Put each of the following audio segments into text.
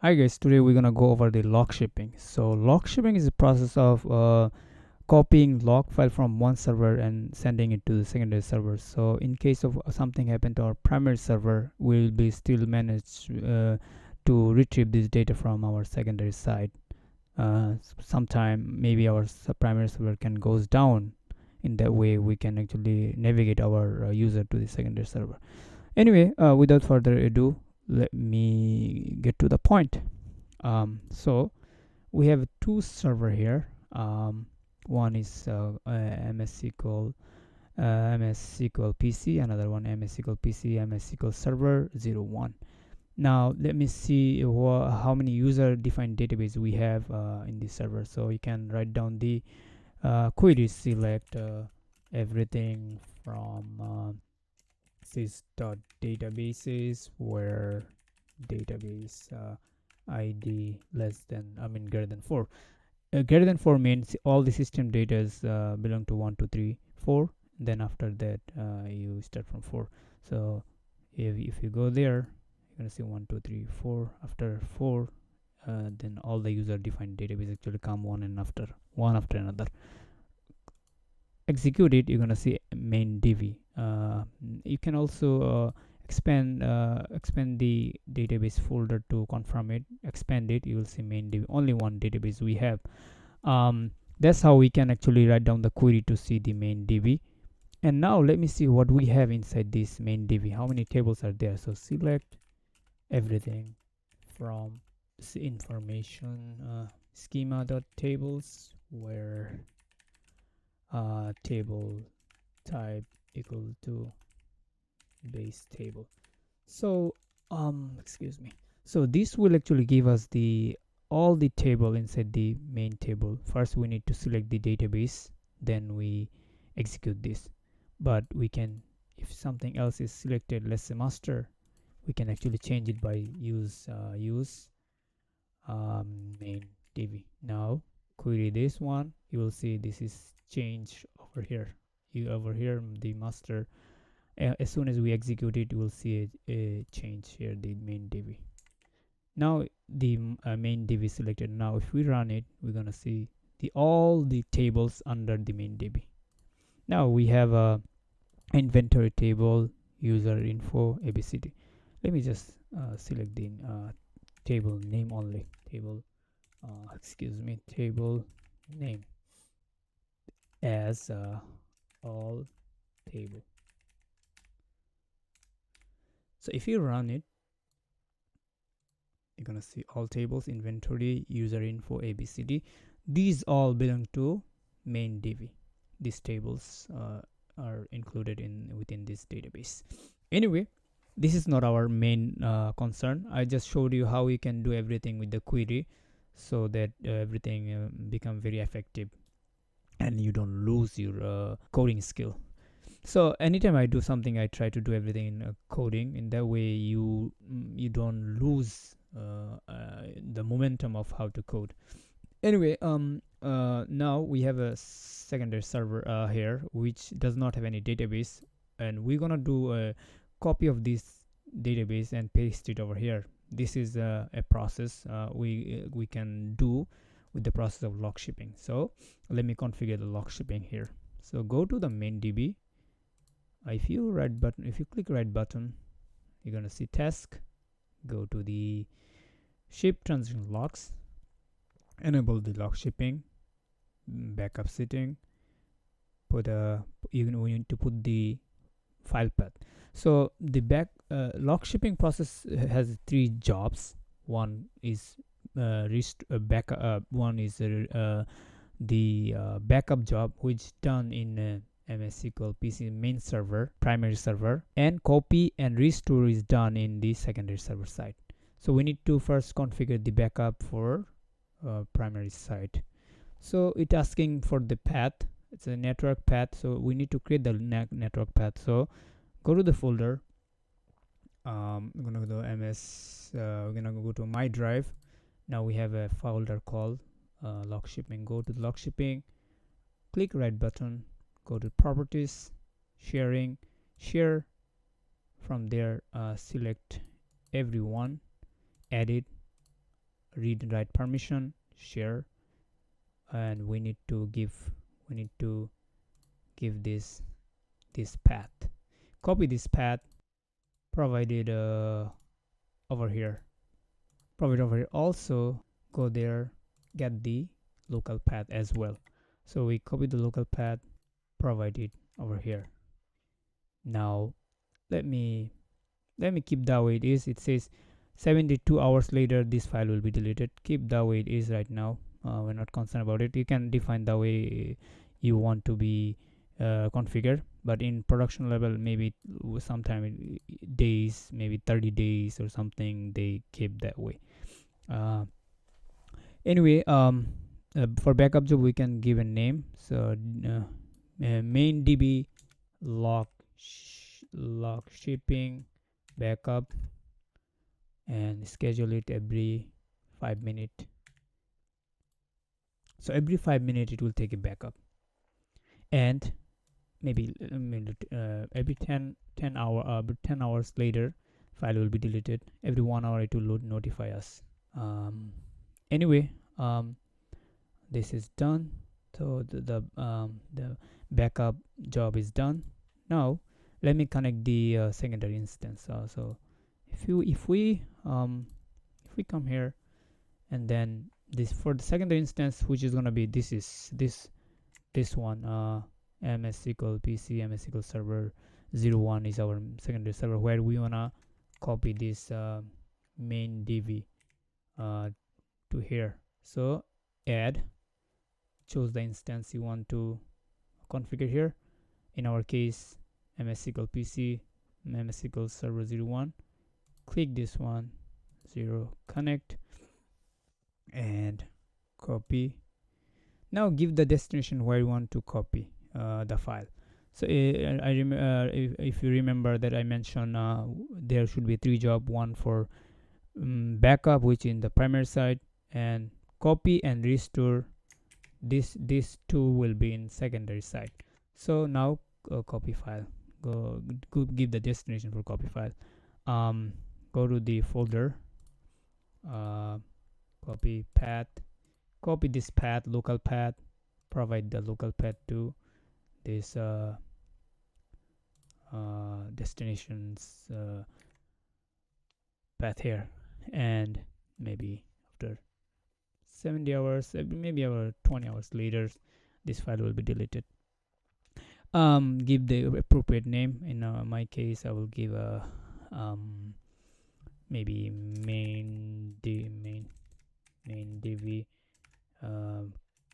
Hi guys, today we're gonna go over the log shipping. So log shipping is the process of copying log file from one server and sending it to the secondary server. So in case of something happened to our primary server, we'll be still manage to retrieve this data from our secondary side. Sometime maybe our primary server can goes down. In that way, we can actually navigate our user to the secondary server. Anyway, without further ado, let me get to the point. So we have two server here. One is MS SQL PC, another one MS SQL PC, MS SQL Server 01. Now let me see how many user defined database we have in this server. So you can write down the query, select everything from sys.databases where database id less than greater than 4. Greater than 4 means all the system data is belong to 1 2 3 4. Then after that you start from 4. So if you go there, you're gonna see 1 2 3 4. After 4, then all the user defined database actually come one after another. Execute it, you're gonna see main db. You can also expand the database folder to confirm it. Expand it, you will see main db. Only one database we have. That's how we can actually write down the query to see the main db. And now let me see what we have inside this main db. How many tables are there? So select everything from information schema.tables where table type equal to base table. So excuse me. So this will actually give us all the table inside the main table. First we need to select the database, then we execute this. But we can, if something else is selected, let's say master, we can actually change it by use main db. Now query this one, you will see this is changed over here. Over here the master, as soon as we execute it, you will see a change here, the main db. Now the main db is selected. Now if we run it, we're gonna see all the tables under the main db. Now we have a inventory table, user info, abcd. Let me just select the table name only. Table table name as all table. So if you run it, you're gonna see all tables, inventory, user info, abcd. These all belong to main db. These tables are included within this database. Anyway, this is not our main concern. I just showed you how you can do everything with the query, so that everything become very effective and you don't lose your coding skill. So anytime I do something, I try to do everything in coding. In that way you don't lose the momentum of how to code. Anyway, now we have a secondary server here which does not have any database, and we're gonna do a copy of this database and paste it over here. This is a process we can do with the process of log shipping. So let me configure the log shipping here. So go to the main db. If you click right button, you're gonna see task. Go to the ship transaction logs, enable the log shipping, backup setting, we need to put the file path. So the log shipping process has 3 jobs. One is one is the backup job, which done in MS SQL PC main server, primary server, and copy and restore is done in the secondary server side. So we need to first configure the backup for primary side. So it's asking for the path. It's a network path, so we need to create the network path. So go to the folder. I'm gonna go to MS. We're gonna go to my drive. Now we have a folder called log shipping. Go to the log shipping, click right button, go to properties, sharing, share. From there select everyone, edit, read and write permission, share, and we need to give this path. Copy this path, provided over here. Also go there, get the local path as well. So we copy the local path, provide it over here. Now let me keep that way it is. It says 72 hours later this file will be deleted. Keep that way it is right now. We're not concerned about it. You can define the way you want to be configured, but in production level, maybe sometime days, maybe 30 days or something, they keep that way. Anyway, for backup job we can give a name. So main db log shipping backup, and schedule it every 5 minutes. So every 5 minutes it will take a backup, and maybe every 10 hours later file will be deleted. Every 1 hour it will notify us. Anyway, this is done. So the backup job is done. Now let me connect the secondary instance. So if we come here, and then this for the secondary instance, which is gonna be this one, MS SQL PC MS SQL Server 01 is our secondary server, where we wanna copy this main DB to here. So add, choose the instance you want to configure here. In our case, MS SQL PC MS SQL Server 01. Click this one, 0, connect, and copy. Now give the destination where you want to copy the file. So if you remember that I mentioned there should be 3 jobs, one for backup, which in the primary side, and copy and restore. These 2 will be in secondary side. So now copy file, go give the destination for copy file. Go to the folder, copy path, copy this path, local path, provide the local path to this destinations path here, and maybe after 70 hours, maybe about 20 hours later, this file will be deleted. Give the appropriate name. In my case, I will give a maybe main db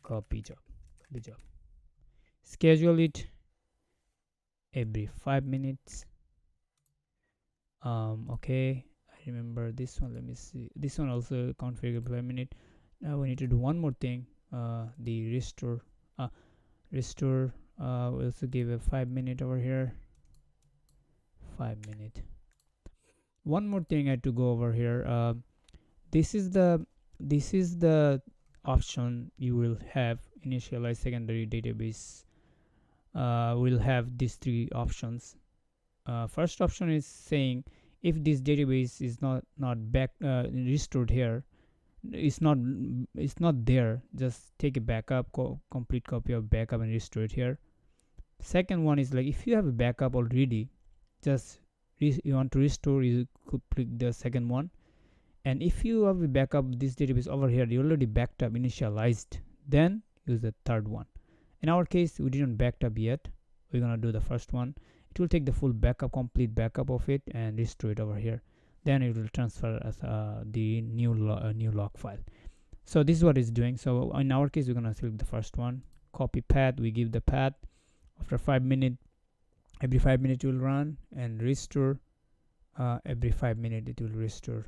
copy job. Schedule it every 5 minutes. Okay, I remember this one. Let me see, this one also configure 5 minutes. Now we need to do one more thing, the restore. We also give a 5 minute over here, 5 minute. One more thing I had to go over here. This is the option you will have. Initialize secondary database will have these 3 options. First option is saying if this database is not restored here, it's not there, just take a backup, complete copy of backup and restore it here. Second one is like if you have a backup already, just you want to restore, you could click the second one. And if you have a backup, this database over here, you already backed up, initialized, then use the third one. In our case, we didn't backed up yet. We're gonna do the first one. It will take the full backup, complete backup of it, and restore it over here. Then it will transfer as the new log file. So this is what it's doing. So in our case, we're gonna select the first one, copy path. We give the path. After 5 minutes, every 5 minutes it will run, and restore. Every 5 minutes it will restore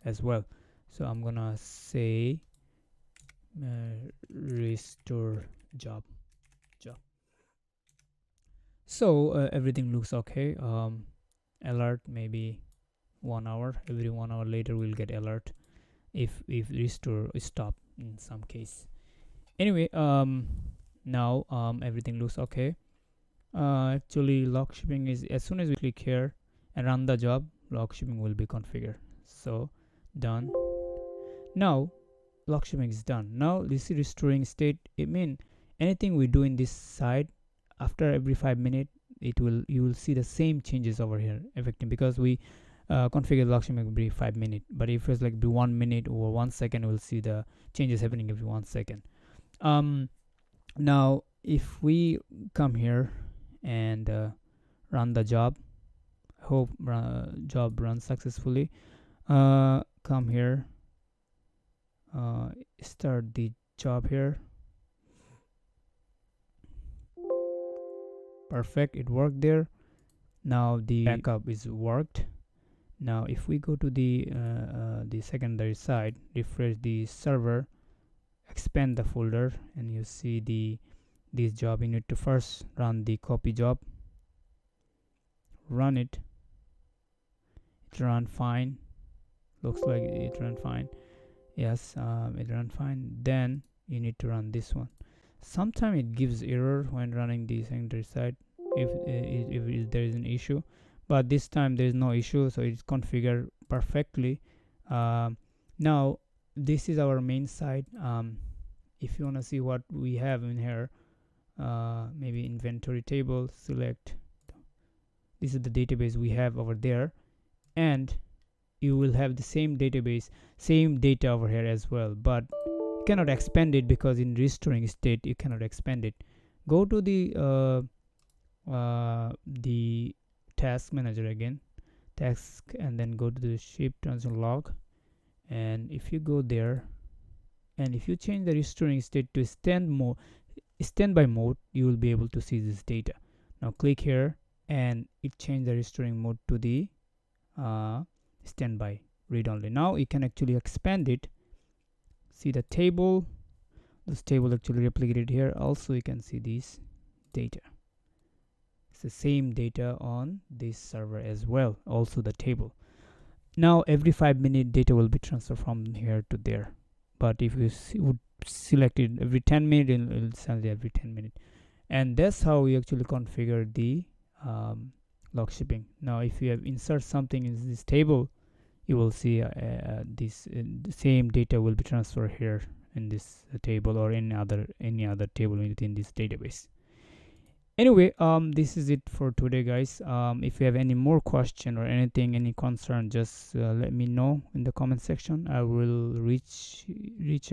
as well. So I'm gonna say restore job. So everything looks okay. Alert maybe 1 hour. Every 1 hour later we'll get alert if restore stop in some case. Anyway, now everything looks okay. Actually, log shipping is, as soon as we click here and run the job, log shipping will be configured. So done. Now lock shipping is done. Now this is restoring state. It means anything we do in this side, after every 5 minutes you will see the same changes over here affecting, because we configure the lock shipping every 5 minutes. But if it's like be 1 minute or 1 second, we'll see the changes happening every 1 second. Now if we come here and run the job, hope job runs successfully. Come here, start the job here. Perfect, it worked there. Now the backup is worked. Now if we go to the secondary side, refresh the server, expand the folder, and you see this job, you need to first run the copy job. Run it. It ran fine. Looks like it ran fine. Yes, it ran fine. Then you need to run this one. Sometimes it gives error when running the secondary side if there is an issue, but this time there is no issue, so it's configured perfectly. Now this is our main site. If you want to see what we have in here, maybe inventory table, select. This is the database we have over there, and you will have the same database, same data over here as well, but you cannot expand it because in restoring state you cannot expand it. Go to the task manager again, task, and then go to the ship transaction log, and if you go there and if you change the restoring state to standby mode, you will be able to see this data. Now click here and it changed the restoring mode to the standby read only. Now you can actually expand it. See the table, this table actually replicated here. Also you can see this data, it's the same data on this server as well, also the table. Now every 5 minute data will be transferred from here to there, but if you would select it every 10 minutes, it will send it every 10 minutes. And that's how we actually configure the log shipping. Now if you have insert something in this table, you will see this the same data will be transferred here in this table or any other table within this database. Anyway, this is it for today, guys. If you have any more question or anything, any concern, just let me know in the comment section. I will reach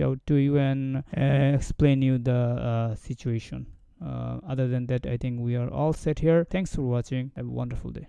out to you and explain you the situation. Other than that, I think we are all set here. Thanks for watching. Have a wonderful day.